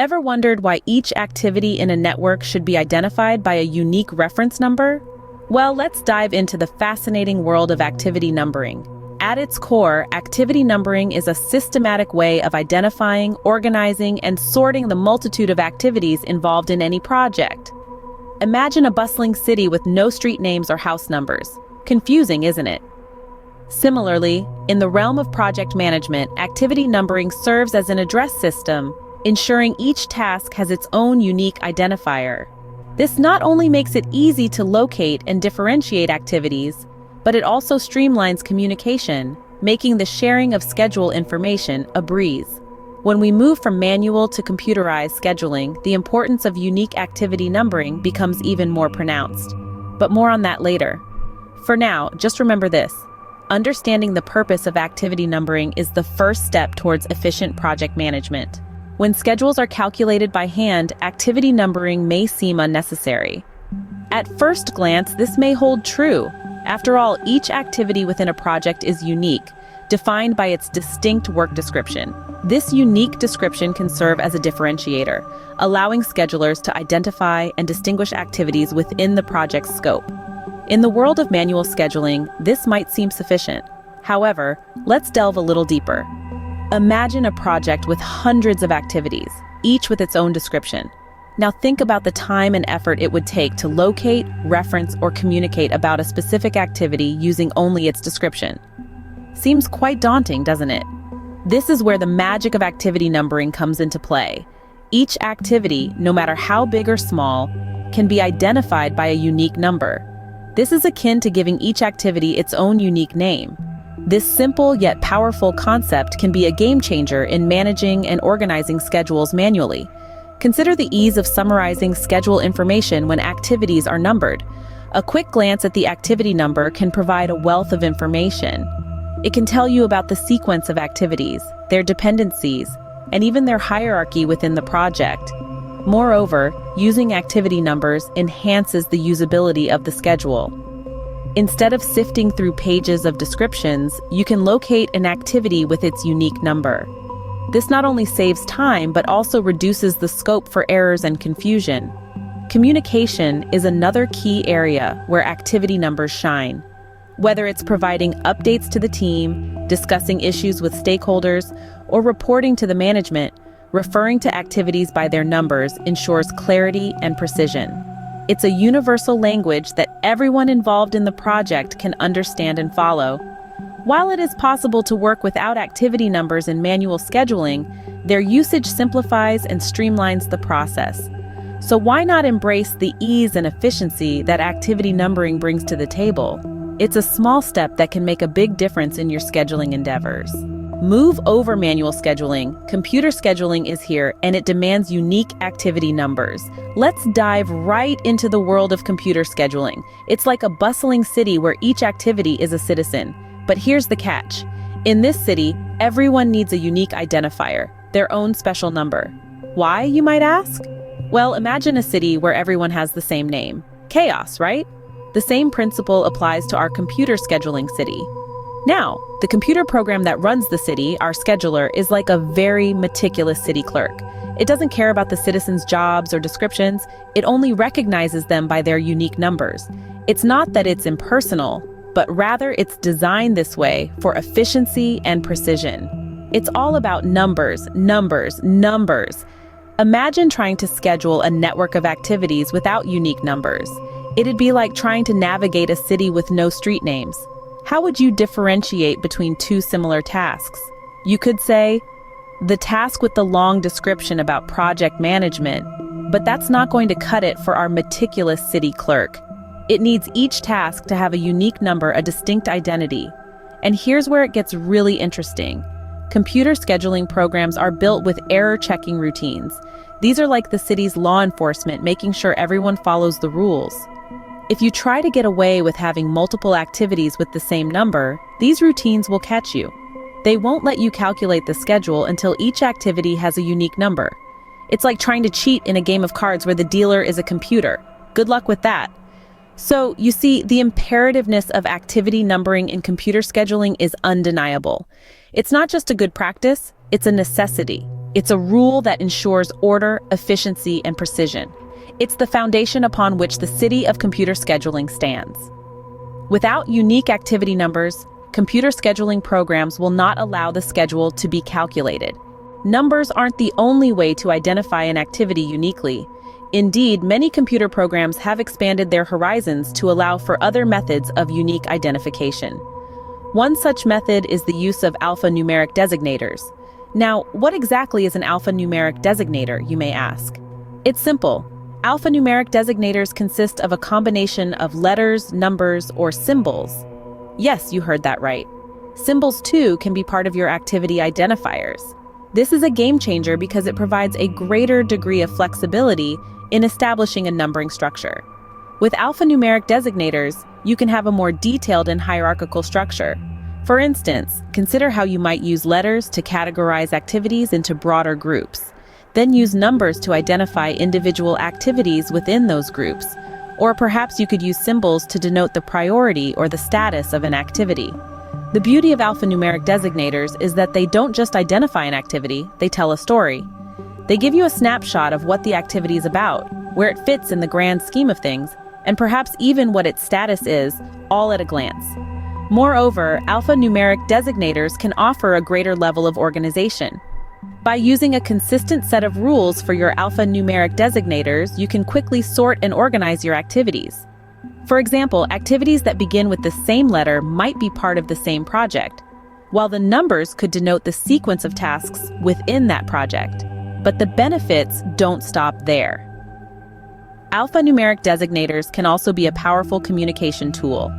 Ever wondered why each activity in a network should be identified by a unique reference number? Well, let's dive into the fascinating world of activity numbering. At its core, activity numbering is a systematic way of identifying, organizing, and sorting the multitude of activities involved in any project. Imagine a bustling city with no street names or house numbers. Confusing, isn't it? Similarly, in the realm of project management, activity numbering serves as an address system, ensuring each task has its own unique identifier. This not only makes it easy to locate and differentiate activities, but it also streamlines communication, making the sharing of schedule information a breeze. When we move from manual to computerized scheduling, the importance of unique activity numbering becomes even more pronounced. But more on that later. For now, just remember this. Understanding the purpose of activity numbering is the first step towards efficient project management. When schedules are calculated by hand, activity numbering may seem unnecessary. At first glance, this may hold true. After all, each activity within a project is unique, defined by its distinct work description. This unique description can serve as a differentiator, allowing schedulers to identify and distinguish activities within the project's scope. In the world of manual scheduling, this might seem sufficient. However, let's delve a little deeper. Imagine a project with hundreds of activities, each with its own description. Now think about the time and effort it would take to locate, reference, or communicate about a specific activity using only its description. Seems quite daunting, doesn't it? This is where the magic of activity numbering comes into play. Each activity, no matter how big or small, can be identified by a unique number. This is akin to giving each activity its own unique name. This simple yet powerful concept can be a game changer in managing and organizing schedules manually. Consider the ease of summarizing schedule information when activities are numbered. A quick glance at the activity number can provide a wealth of information. It can tell you about the sequence of activities, their dependencies, and even their hierarchy within the project. Moreover, using activity numbers enhances the usability of the schedule. Instead of sifting through pages of descriptions, you can locate an activity with its unique number. This not only saves time, but also reduces the scope for errors and confusion. Communication is another key area where activity numbers shine. Whether it's providing updates to the team, discussing issues with stakeholders, or reporting to the management, referring to activities by their numbers ensures clarity and precision. It's a universal language that everyone involved in the project can understand and follow. While it is possible to work without activity numbers in manual scheduling, their usage simplifies and streamlines the process. So why not embrace the ease and efficiency that activity numbering brings to the table? It's a small step that can make a big difference in your scheduling endeavors. Move over manual scheduling. Computer scheduling is here, and it demands unique activity numbers. Let's dive right into the world of computer scheduling. It's like a bustling city where each activity is a citizen. But here's the catch. In this city, everyone needs a unique identifier, their own special number. Why, you might ask? Well, imagine a city where everyone has the same name. Chaos, right? The same principle applies to our computer scheduling city. Now, the computer program that runs the city, our scheduler, is like a very meticulous city clerk. It doesn't care about the citizens' jobs or descriptions. It only recognizes them by their unique numbers. It's not that it's impersonal, but rather it's designed this way for efficiency and precision. It's all about numbers, numbers, numbers. Imagine trying to schedule a network of activities without unique numbers. It'd be like trying to navigate a city with no street names. How would you differentiate between two similar tasks? You could say, the task with the long description about project management, but that's not going to cut it for our meticulous city clerk. It needs each task to have a unique number, a distinct identity. And here's where it gets really interesting. Computer scheduling programs are built with error-checking routines. These are like the city's law enforcement, making sure everyone follows the rules. If you try to get away with having multiple activities with the same number, these routines will catch you. They won't let you calculate the schedule until each activity has a unique number. It's like trying to cheat in a game of cards where the dealer is a computer. Good luck with that. So, you see, the imperativeness of activity numbering in computer scheduling is undeniable. It's not just a good practice, it's a necessity. It's a rule that ensures order, efficiency, and precision. It's the foundation upon which the city of computer scheduling stands. Without unique activity numbers, computer scheduling programs will not allow the schedule to be calculated. Numbers aren't the only way to identify an activity uniquely. Indeed, many computer programs have expanded their horizons to allow for other methods of unique identification. One such method is the use of alphanumeric designators. Now, what exactly is an alphanumeric designator, you may ask? It's simple. Alphanumeric designators consist of a combination of letters, numbers, or symbols. Yes, you heard that right. Symbols, too, can be part of your activity identifiers. This is a game changer because it provides a greater degree of flexibility in establishing a numbering structure. With alphanumeric designators, you can have a more detailed and hierarchical structure. For instance, consider how you might use letters to categorize activities into broader groups, then use numbers to identify individual activities within those groups. Or perhaps you could use symbols to denote the priority or the status of an activity. The beauty of alphanumeric designators is that they don't just identify an activity, they tell a story. They give you a snapshot of what the activity is about, where it fits in the grand scheme of things, and perhaps even what its status is, all at a glance. Moreover, alphanumeric designators can offer a greater level of organization. By using a consistent set of rules for your alphanumeric designators, you can quickly sort and organize your activities. For example, activities that begin with the same letter might be part of the same project, while the numbers could denote the sequence of tasks within that project. But the benefits don't stop there. Alphanumeric designators can also be a powerful communication tool.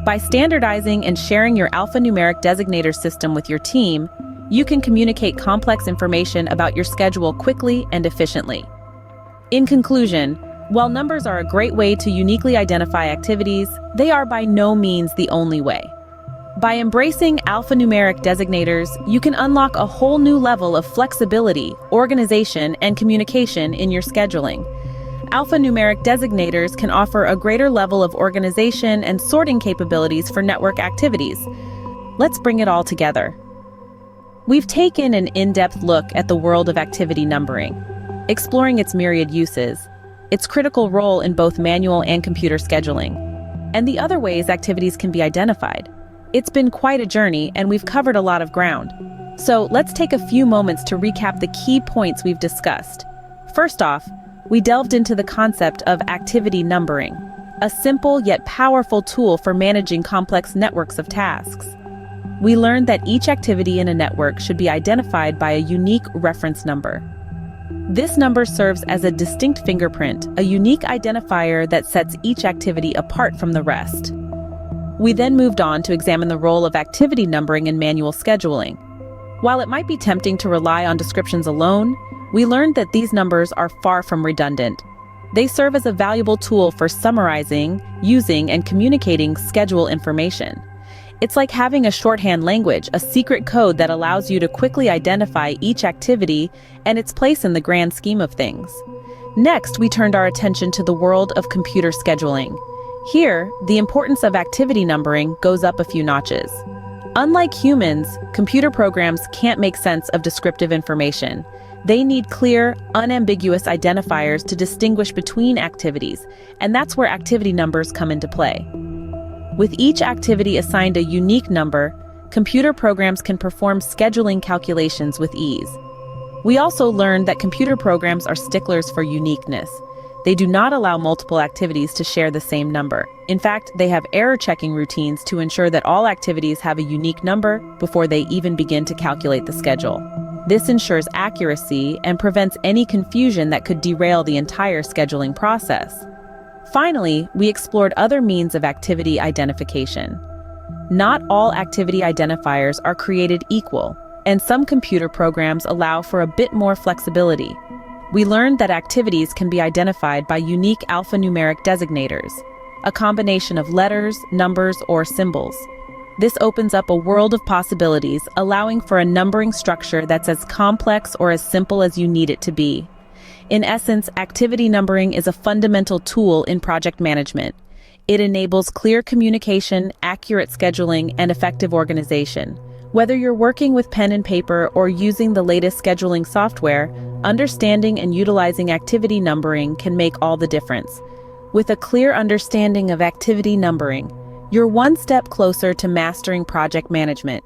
By standardizing and sharing your alphanumeric designator system with your team, you can communicate complex information about your schedule quickly and efficiently. In conclusion, while numbers are a great way to uniquely identify activities, they are by no means the only way. By embracing alphanumeric designators, you can unlock a whole new level of flexibility, organization, and communication in your scheduling. Alphanumeric designators can offer a greater level of organization and sorting capabilities for network activities. Let's bring it all together. We've taken an in-depth look at the world of activity numbering, exploring its myriad uses, its critical role in both manual and computer scheduling, and the other ways activities can be identified. It's been quite a journey, and we've covered a lot of ground. So let's take a few moments to recap the key points we've discussed. First off, we delved into the concept of activity numbering, a simple yet powerful tool for managing complex networks of tasks. We learned that each activity in a network should be identified by a unique reference number. This number serves as a distinct fingerprint, a unique identifier that sets each activity apart from the rest. We then moved on to examine the role of activity numbering in manual scheduling. While it might be tempting to rely on descriptions alone, we learned that these numbers are far from redundant. They serve as a valuable tool for summarizing, using, and communicating schedule information. It's like having a shorthand language, a secret code that allows you to quickly identify each activity and its place in the grand scheme of things. Next, we turned our attention to the world of computer scheduling. Here, the importance of activity numbering goes up a few notches. Unlike humans, computer programs can't make sense of descriptive information. They need clear, unambiguous identifiers to distinguish between activities, and that's where activity numbers come into play. With each activity assigned a unique number, computer programs can perform scheduling calculations with ease. We also learned that computer programs are sticklers for uniqueness. They do not allow multiple activities to share the same number. In fact, they have error-checking routines to ensure that all activities have a unique number before they even begin to calculate the schedule. This ensures accuracy and prevents any confusion that could derail the entire scheduling process. Finally, we explored other means of activity identification. Not all activity identifiers are created equal, and some computer programs allow for a bit more flexibility. We learned that activities can be identified by unique alphanumeric designators, a combination of letters, numbers, or symbols. This opens up a world of possibilities, allowing for a numbering structure that's as complex or as simple as you need it to be. In essence, activity numbering is a fundamental tool in project management. It enables clear communication, accurate scheduling, and effective organization. Whether you're working with pen and paper or using the latest scheduling software, understanding and utilizing activity numbering can make all the difference. With a clear understanding of activity numbering, you're one step closer to mastering project management.